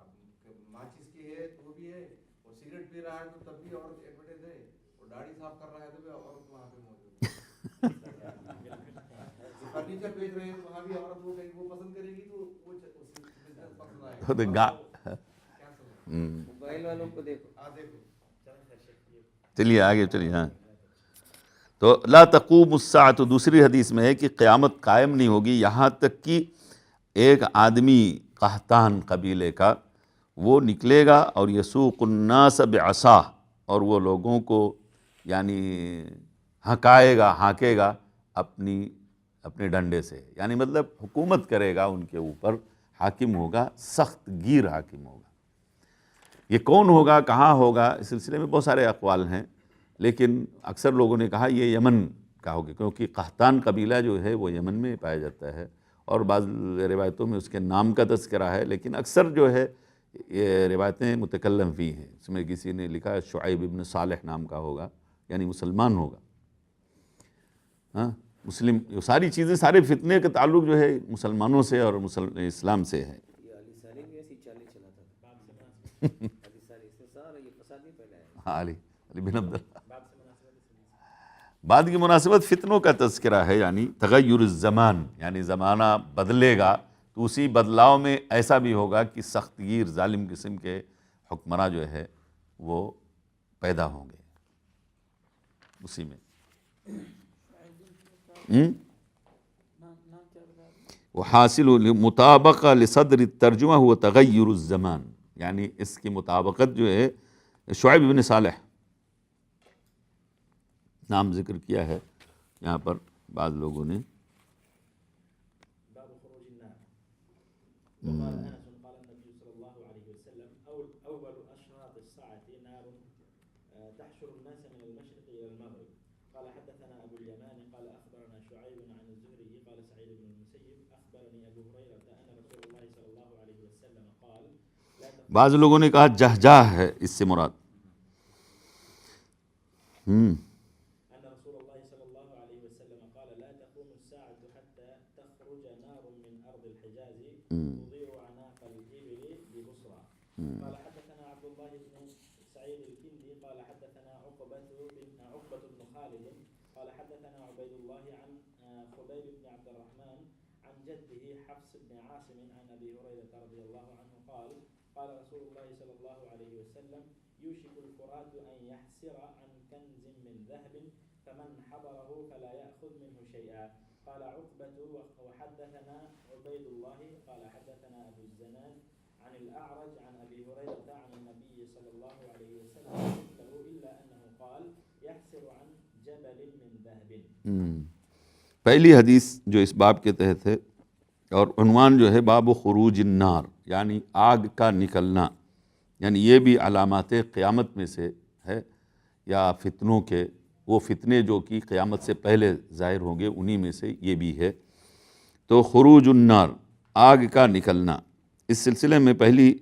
اب ماچس کی ہے تو بھی ہے، وہ سگریٹ پی رہا ہے تو تب بھی عورت ایڈورٹائز ہے، وہ داڑھی صاف کر رہا ہے تو بھی عورت وہاں پہ موجود ہے، فرنیچر بیچ رہے ہیں تو وہاں بھی عورت وہ پسند کرے گی تو وہ بزنس پسند آئے گا۔ موبائل والوں کو دیکھو. چلیے آگے چلیے. ہاں تو لا تقوم الساعۃ دوسری حدیث میں ہے کہ قیامت قائم نہیں ہوگی یہاں تک کہ ایک آدمی قحطان قبیلے کا وہ نکلے گا اور یسوق الناس بعصاہ اور وہ لوگوں کو یعنی ہکائے گا ہانکے گا اپنے ڈنڈے سے، یعنی مطلب حکومت کرے گا ان کے اوپر، حاکم ہوگا، سخت گیر حاکم ہوگا. یہ کون ہوگا، کہاں ہوگا، اس سلسلے میں بہت سارے اقوال ہیں، لیکن اکثر لوگوں نے کہا یہ یمن کا ہوگا، کیونکہ قحطان قبیلہ جو ہے وہ یمن میں پایا جاتا ہے، اور بعض روایتوں میں اس کے نام کا تذکرہ ہے، لیکن اکثر جو ہے یہ روایتیں متکلم فی ہیں. اس میں کسی نے لکھا شعیب ابن صالح نام کا ہوگا، یعنی مسلمان ہوگا. ہاں مسلم، ساری چیزیں، سارے فتنے کا تعلق جو ہے مسلمانوں سے اور اسلام سے ہے. یہ علی ثانی بھی ایسی چالی چلاتا تھا. علی ثانی سے سارا یہ فساد نہیں پھیلایا. ہاں علی بن عبداللہ. بعد کی مناسبت فتنوں کا تذکرہ ہے، یعنی تغیر الزمان، یعنی زمانہ بدلے گا تو اسی بدلاؤ میں ایسا بھی ہوگا کہ سخت گیر ظالم قسم کے حکمراں جو ہے وہ پیدا ہوں گے اسی میں. وحاصل مطابقہ لصدر الترجمہ ہوا تغیر الزمان، یعنی اس کی مطابقت جو ہے شعیب بن صالح نام ذکر کیا ہے یہاں پر بعض لوگوں نے. باب خروج النار. وقال انس قال النبي صلى الله عليه وسلم اول اشراط الساعه نار تحشر الناس من المشرق الى المغرب. قال حدثنا ابو اليمان قال اخبرنا شعيب عن الزهري قال سعيد بن المسيب اخبرني ابو هريره ان رسول الله صلى الله عليه وسلم قال بعض لوگوں نے کہا جہجاہ ہے اس سے مراد. تضيء عناق الإبل ببصرى. قال حدثنا عبد الله بن سعيد الكندي قال حدثنا عقبة بن خالد قال حدثنا عبيد الله عن خبيب بن عبد الرحمن عن جده حفص بن عاصم عن أبي هريرة رضي الله عنه قال قال رسول الله صلى الله عليه وسلم يوشك الفرات أن يحسر عن كنز من ذهب فمن حضره فلا يأخذ منه شيئا. قال عقبة وحدثنا عبيد الله قال حدثنا أبو الزناد عن الأعرج عن أبي هريرة عن النبي صلى الله عليه وسلم مثله إلا أنه قال يحسر عن جبل من ذهب. پہلی حدیث جو اس باب کے تحت ہے اور عنوان جو ہے باب خروج النار، یعنی آگ کا نکلنا، یعنی یہ بھی علامات قیامت میں سے ہے یا فتنوں کے، وہ فتنے جو کہ قیامت سے پہلے ظاہر ہوں گے انہی میں سے یہ بھی ہے. تو خروج النار، آگ کا نکلنا، اس سلسلے میں پہلی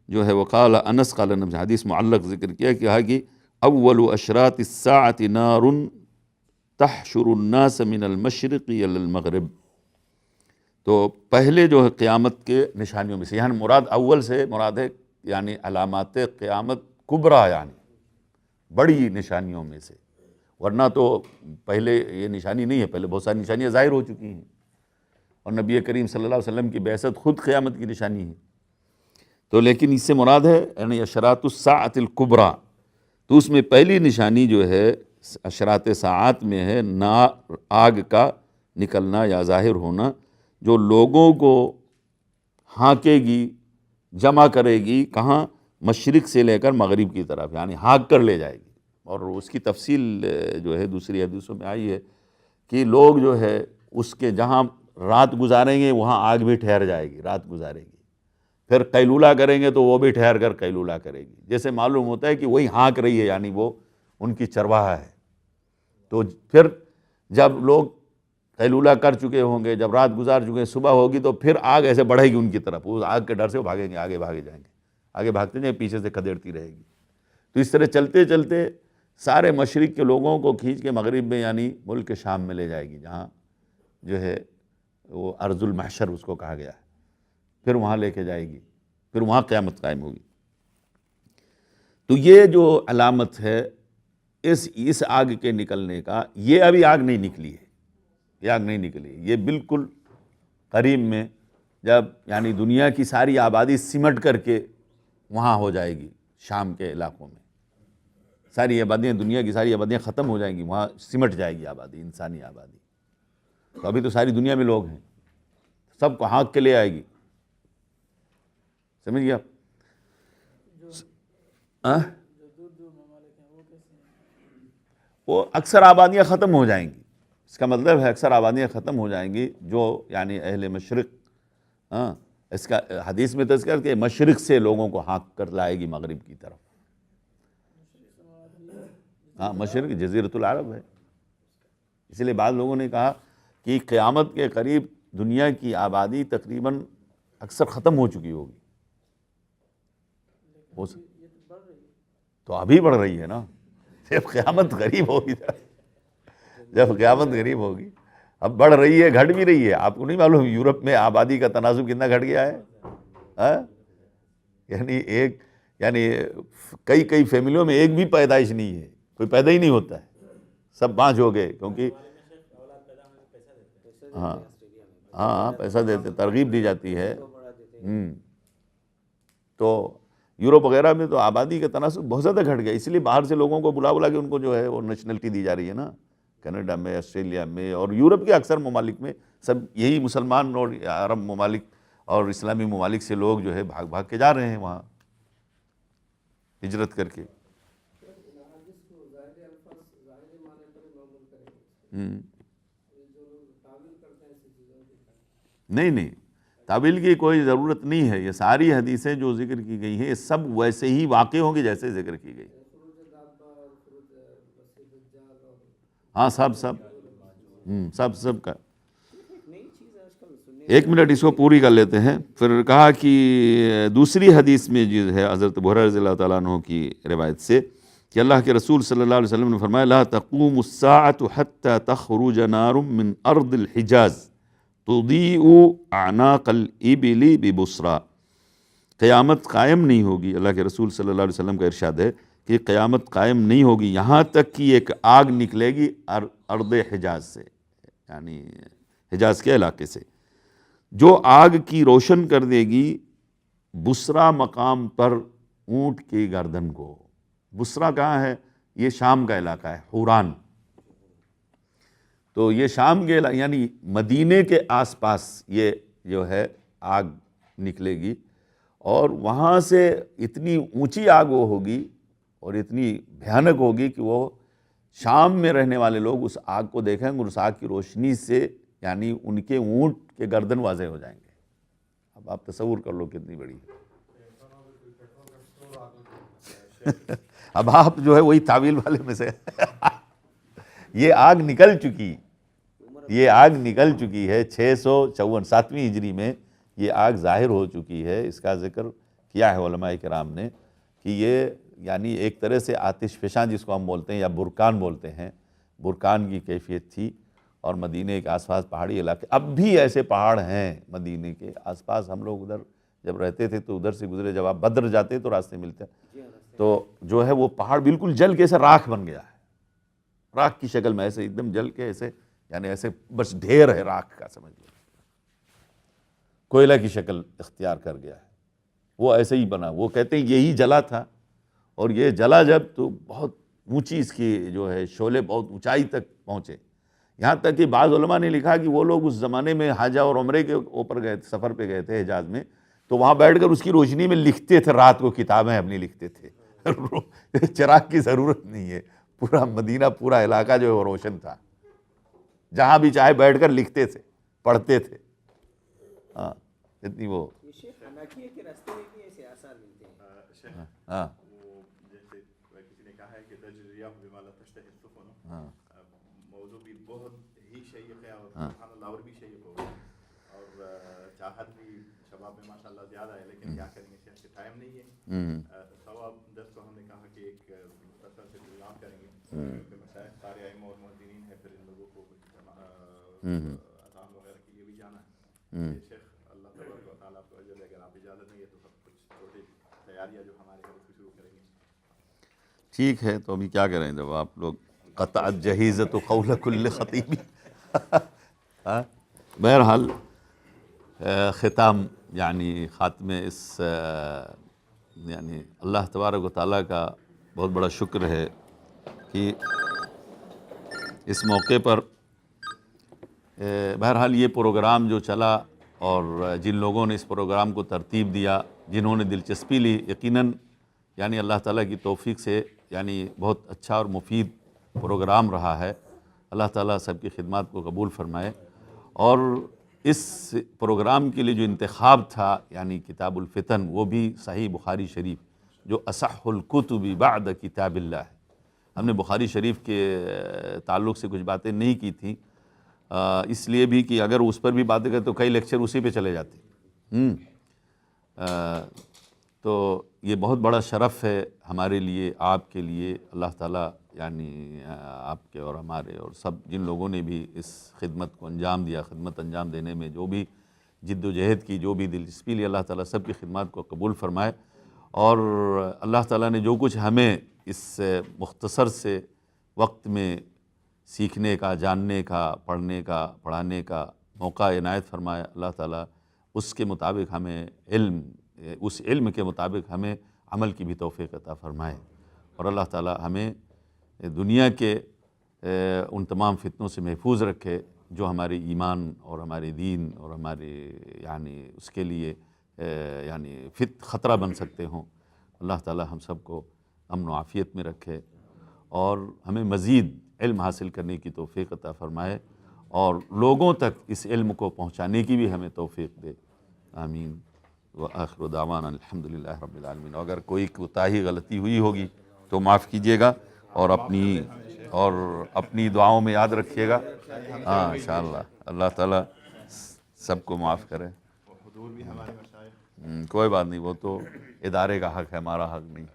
جو ہے وقال انس قال نبی حدیث معلق ذکر کیا کہ اول اشراط الساعة نار تحشر الناس من المشرق الى المغرب. تو پہلے جو ہے قیامت کے نشانیوں میں سے، یعنی مراد اول سے مراد ہے یعنی علامات قیامت کبریٰ، یعنی بڑی نشانیوں میں سے، ورنہ تو پہلے یہ نشانی نہیں ہے، پہلے بہت ساری نشانیاں ظاہر ہو چکی ہیں، اور نبی کریم صلی اللہ علیہ وسلم کی بعثت خود قیامت کی نشانی ہے. تو لیکن اس سے مراد ہے یعنی اشراط الساعۃ الکبریٰ. تو اس میں پہلی نشانی جو ہے اشراط ساعات میں ہے آگ کا نکلنا یا ظاہر ہونا، جو لوگوں کو ہانکے گی، جمع کرے گی، کہاں؟ مشرق سے لے کر مغرب کی طرف، یعنی ہانک کر لے جائے گی. اور اس کی تفصیل جو ہے دوسری حدیثوں میں آئی ہے کہ لوگ جو ہے اس کے جہاں رات گزاریں گے وہاں آگ بھی ٹھہر جائے گی، رات گزارے گی. پھر قیلولہ کریں گے تو وہ بھی ٹھہر کر قیلولہ کرے گی. جیسے معلوم ہوتا ہے کہ وہی ہانک رہی ہے، یعنی وہ ان کی چرواہا ہے. تو پھر جب لوگ قیلولہ کر چکے ہوں گے، جب رات گزار چکے ہیں، صبح ہوگی تو پھر آگ ایسے بڑھے گی ان کی طرف، اس آگ کے ڈر سے وہ بھاگیں گے، آگے بھاگے جائیں گے، آگے بھاگتے جائیں، پیچھے سے کھدیڑتی رہے گی. تو اس طرح چلتے چلتے سارے مشرق کے لوگوں کو کھینچ کے مغرب میں یعنی ملک شام میں لے جائے گی، جہاں جو ہے وہ ارض المحشر اس کو کہا گیا ہے. پھر وہاں لے کے جائے گی، پھر وہاں قیامت قائم ہوگی. تو یہ جو علامت ہے اس آگ کے نکلنے کا، یہ ابھی آگ نہیں نکلی ہے، یہ آگ نہیں نکلی، یہ بالکل قریب میں جب یعنی دنیا کی ساری آبادی سمٹ کر کے وہاں ہو جائے گی، شام کے علاقوں میں، ساری آبادیاں، دنیا کی ساری آبادیاں ختم ہو جائیں گی، وہاں سمٹ جائے گی آبادی، انسانی آبادی. تو ابھی تو ساری دنیا میں لوگ ہیں، سب کو ہانک کے لے آئے گی. سمجھ گئے آپ؟ وہ اکثر آبادیاں ختم ہو جائیں گی. اس کا مطلب ہے اکثر آبادیاں ختم ہو جائیں گی جو یعنی اہل مشرق، اس کا حدیث میں تذکر کہ مشرق سے لوگوں کو ہانک کر لائے گی مغرب کی طرف. ہاں، مشرق جزیرۃ العرب ہے. اس لیے بعض لوگوں نے کہا کہ قیامت کے قریب دنیا کی آبادی تقریباً اکثر ختم ہو چکی ہوگی. تو ابھی بڑھ رہی ہے نا، جب قیامت قریب ہوگی، جب قیامت قریب ہوگی. اب بڑھ رہی ہے، گھٹ بھی رہی ہے. آپ کو نہیں معلوم یورپ میں آبادی کا تناسب کتنا گھٹ گیا ہے؟ یعنی کئی فیملیوں میں ایک بھی پیدائش نہیں ہے، کوئی پیدا ہی نہیں ہوتا ہے، سب بانجھ ہو گئے. کیونکہ ہاں پیسہ دیتے، ترغیب دی جاتی ہے. تو یورپ وغیرہ میں تو آبادی کا تناسب بہت زیادہ گھٹ گیا، اس لیے باہر سے لوگوں کو بلا کے ان کو جو ہے وہ نیشنلٹی دی جا رہی ہے نا. کینیڈا میں، آسٹریلیا میں اور یورپ کے اکثر ممالک میں سب یہی مسلمان اور عرب ممالک اور اسلامی ممالک سے لوگ جو ہے بھاگ کے جا رہے ہیں وہاں ہجرت کر کے. نہیں، تعویل کی کوئی ضرورت نہیں ہے. یہ ساری حدیثیں جو ذکر کی گئی ہیں یہ سب ویسے ہی واقع ہوں گی جیسے ذکر کی گئی. ہاں سب کا. ایک منٹ اس کو پوری کر لیتے ہیں. پھر کہا کہ دوسری حدیث میں جو ہے حضرت ابو ہریرہ رضی اللہ تعالیٰ عنہ کی روایت سے کہ اللہ کے رسول صلی اللہ علیہ وسلم نے فرمایا لا تقوم الساعة حتى تخرج نار من ارض الحجاز تضیء اعناق الابل ببصرى. قیامت قائم نہیں ہوگی، اللہ کے رسول صلی اللہ علیہ وسلم کا ارشاد ہے کہ قیامت قائم نہیں ہوگی یہاں تک کہ ایک آگ نکلے گی ارض حجاز سے، یعنی حجاز کے علاقے سے، جو آگ کی روشن کر دے گی بصرہ مقام پر اونٹ کی گردن کو. بصرہ کہاں ہے؟ یہ شام کا علاقہ ہے، حوران. تو یہ شام کے علاقہ یعنی مدینے کے آس پاس یہ جو ہے آگ نکلے گی، اور وہاں سے اتنی اونچی آگ وہ ہوگی اور اتنی بھیانک ہوگی کہ وہ شام میں رہنے والے لوگ اس آگ کو دیکھیں گے اور اس آگ کی روشنی سے یعنی ان کے اونٹ کے گردن واضح ہو جائیں گے. اب آپ تصور کر لو کتنی بڑی ہے. اب آپ جو ہے وہی تعویل والے میں سے یہ آگ نکل چکی ہے 654 7ویں ہجری میں یہ آگ ظاہر ہو چکی ہے. اس کا ذکر کیا ہے علماء کرام نے کہ یہ یعنی ایک طرح سے آتش فشاں جس کو ہم بولتے ہیں یا برکان بولتے ہیں، برکان کی کیفیت تھی. اور مدینے کے آس پاس پہاڑی علاقے، اب بھی ایسے پہاڑ ہیں مدینے کے آس پاس. ہم لوگ ادھر جب رہتے تھے تو ادھر سے گزرے، جب آپ بدر جاتے تو راستے ملتے تو جو ہے وہ پہاڑ بالکل جل کے ایسے راکھ بن گیا ہے، راکھ کی شکل میں ایسے ایک دم جل کے ایسے یعنی ایسے بس ڈھیر ہے راکھ کا، سمجھ لیں کوئلہ کی شکل اختیار کر گیا ہے. وہ ایسے ہی بنا. وہ کہتے ہیں یہی جلا تھا، اور یہ جلا جب تو بہت اونچی اس کی جو ہے شعلے بہت اونچائی تک پہنچے. یہاں تک کہ بعض علماء نے لکھا کہ وہ لوگ اس زمانے میں حج اور عمرے کے اوپر گئے، سفر پہ گئے تھے حجاز میں، تو وہاں بیٹھ کر اس کی روشنی میں لکھتے تھے، رات کو کتابیں اپنی لکھتے تھے. چراغ کی ضرورت نہیں ہے، پورا مدینہ پورا علاقہ جو ہے وہ روشن تھا، جہاں بھی چاہے بیٹھ کر لکھتے تھے، پڑھتے تھے. ہاں اتنی وہ کے راستے میں بھی ایسے آثار ملتے ہیں. ہاں جیسے کسی نے کہا ہے کہ تجریہ بما لا تشتهي السفن، ہاں موضوع بھی بہت ہی شیق ہے اور سبحان اللہ اور بھی شیق ہوگا، اور چاہت بھی شباب میں ماشاءاللہ زیادہ ہے، لیکن کیا کریں گے شیخ کے ٹائم نہیں ہے. ثواب درس کو ہم نے کہا کہ ایک مختصر سے انتظام کریں گے کیونکہ مشائخ سارے ائمہ اور مؤذنین ہیں، پھر ان لوگوں کو اذان وغیرہ کے لیے بھی جانا ہے. شیخ اللہ تبارک و تعالیٰ آپ کو اجر دے. اگر آپ اجازت نہیں ہے تو سب کچھ چھوٹی تیاریاں جو ہمارے گھر سے شروع کریں گے. ٹھیک ہے، تو ابھی کیا کریں جب آپ لوگ قطعت جہیزت قول کل خطیب. بہرحال ختام یعنی خاتمے اس یعنی اللہ تبارک و تعالیٰ کا بہت بڑا شکر ہے کہ اس موقع پر بہرحال یہ پروگرام جو چلا اور جن لوگوں نے اس پروگرام کو ترتیب دیا، جنہوں نے دلچسپی لی، یقیناً یعنی اللہ تعالیٰ کی توفیق سے یعنی بہت اچھا اور مفید پروگرام رہا ہے۔ اللہ تعالیٰ سب کی خدمات کو قبول فرمائے۔ اور اس پروگرام کے لیے جو انتخاب تھا یعنی کتاب الفتن، وہ بھی صحیح بخاری شریف جو اصح الکتب بعد کتاب اللہ ہے۔ ہم نے بخاری شریف کے تعلق سے کچھ باتیں نہیں کی تھیں، اس لیے بھی کہ اگر اس پر بھی باتیں کرتے تو کئی لیکچر اسی پہ چلے جاتے۔ تو یہ بہت بڑا شرف ہے ہمارے لیے، آپ کے لیے۔ اللہ تعالیٰ یعنی آپ کے اور ہمارے اور سب جن لوگوں نے بھی اس خدمت کو انجام دیا، خدمت انجام دینے میں جو بھی جد و جہد کی، جو بھی دلچسپی لی، اللہ تعالیٰ سب کی خدمات کو قبول فرمائے۔ اور اللہ تعالیٰ نے جو کچھ ہمیں اس مختصر سے وقت میں سیکھنے کا، جاننے کا، پڑھنے کا، پڑھانے کا موقع عنایت فرمایا، اللہ تعالیٰ اس کے مطابق ہمیں اس علم کے مطابق ہمیں عمل کی بھی توفیق عطا فرمائے۔ اور اللہ تعالیٰ ہمیں دنیا کے ان تمام فتنوں سے محفوظ رکھے جو ہمارے ایمان اور ہمارے دین اور ہمارے یعنی اس کے لیے یعنی خطرہ بن سکتے ہوں۔ اللہ تعالیٰ ہم سب کو امن و عافیت میں رکھے اور ہمیں مزید علم حاصل کرنے کی توفیق عطا فرمائے اور لوگوں تک اس علم کو پہنچانے کی بھی ہمیں توفیق دے۔ آمین وآخر دعوانا الحمدللہ رب العالمین۔ اگر کوئی کوتاہی غلطی ہوئی ہوگی تو معاف کیجیے گا اور اپنی دعاؤں میں یاد رکھیے گا۔ ہاں انشاءاللہ اللہ تعالیٰ سب کو معاف کرے۔ کوئی بات نہیں، وہ تو ادارے کا حق ہے، ہمارا حق نہیں۔